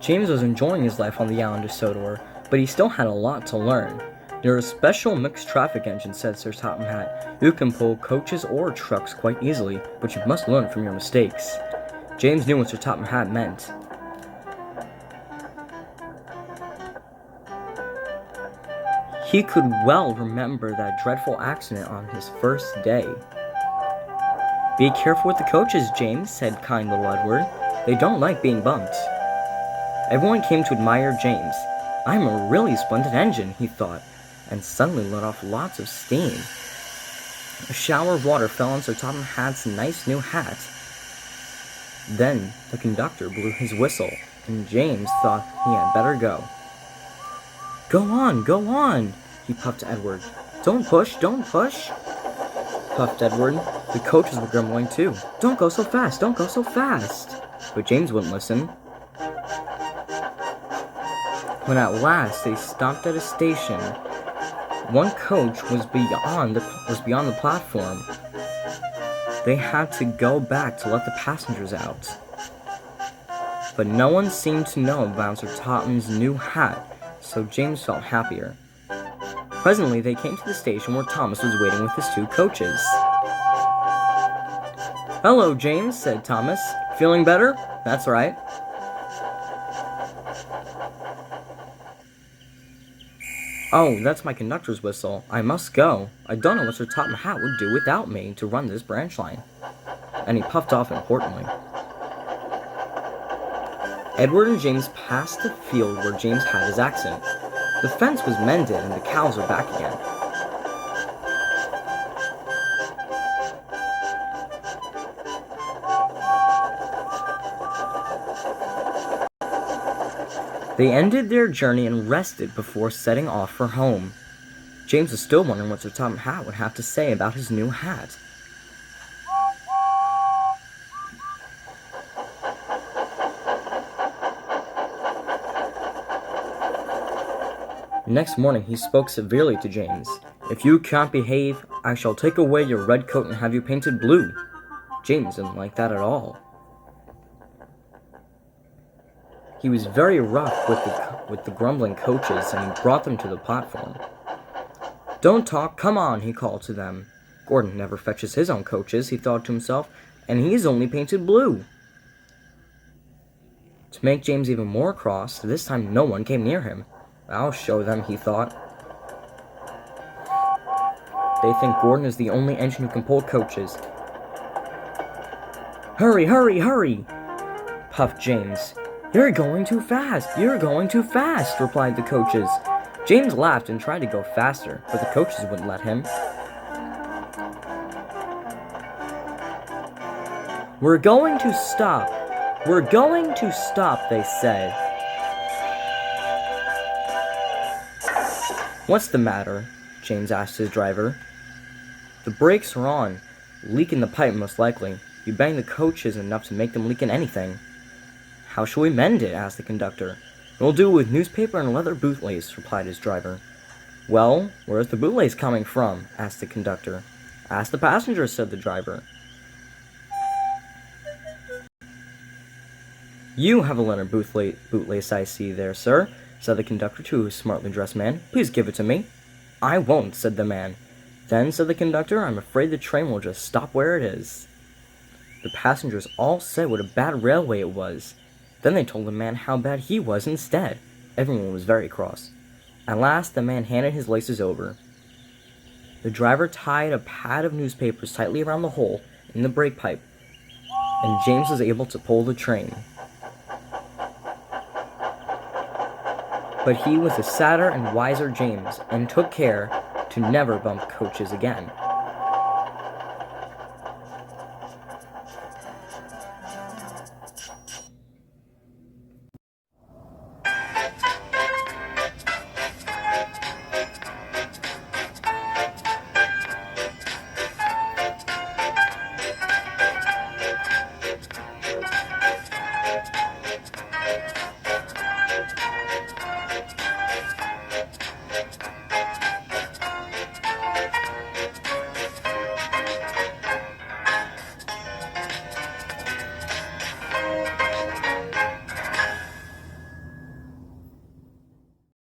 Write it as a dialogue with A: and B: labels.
A: James was enjoying his life on the island of Sodor, but he still had a lot to learn. There are special mixed traffic engines, said Sir Topham Hatt. You can pull coaches or trucks quite easily, but you must learn from your mistakes. James knew what Sir Topham Hatt meant. He could well remember that dreadful accident on his first day. Be careful with the coaches, James, said kind little Edward. They don't like being bumped. Everyone came to admire James. I'm a really splendid engine, he thought, and suddenly let off lots of steam. A shower of water fell on Sir Topham Hatt's nice new hat. Then the conductor blew his whistle, and James thought he had better go. Go on, he puffed to Edward. Don't push, puffed Edward. The coaches were grumbling too. Don't go so fast. But James wouldn't listen. When at last they stopped at a station, one coach was beyond the platform. They had to go back to let the passengers out. But no one seemed to know about Sir Topham's new hat, so James felt happier. Presently, they came to the station where Thomas was waiting with his two coaches. Hello, James, said Thomas. Feeling better? That's right. Oh, that's my conductor's whistle. I must go. I don't know what Sir Topham Hatt would do without me to run this branch line. And he puffed off importantly. Edward and James passed the field where James had his accident. The fence was mended and the cows were back again. They ended their journey and rested before setting off for home. James was still wondering what Sir Topham Hatt would have to say about his new hat. Next morning he spoke severely to James. If you can't behave, I shall take away your red coat and have you painted blue. James didn't like that at all. He was very rough with the grumbling coaches, and he brought them to the platform. Don't talk, come on, he called to them. Gordon never fetches his own coaches, he thought to himself, and he's only painted blue. To make James even more cross, this time no one came near him. I'll show them, he thought. They think Gordon is the only engine who can pull coaches. Hurry, puffed James. You're going too fast, replied the coaches. James laughed and tried to go faster, but the coaches wouldn't let him. We're going to stop, they said. What's the matter? James asked his driver. The brakes are on. Leak in the pipe, most likely. You bang the coaches enough to make them leak in anything. How shall we mend it? Asked the conductor. We'll do it with newspaper and leather bootlace, replied his driver. Well, where's the bootlace coming from? Asked the conductor. Ask the passengers, said the driver. You have a leather bootlace, I see there, sir, said the conductor to a smartly dressed man. Please give it to me. I won't, said the man. Then, said the conductor, I'm afraid the train will just stop where it is. The passengers all said what a bad railway it was. Then they told the man how bad he was instead. Everyone was very cross. At last, the man handed his laces over. The driver tied a pad of newspapers tightly around the hole in the brake pipe, and James was able to pull the train. But he was a sadder and wiser James, and took care to never bump coaches again.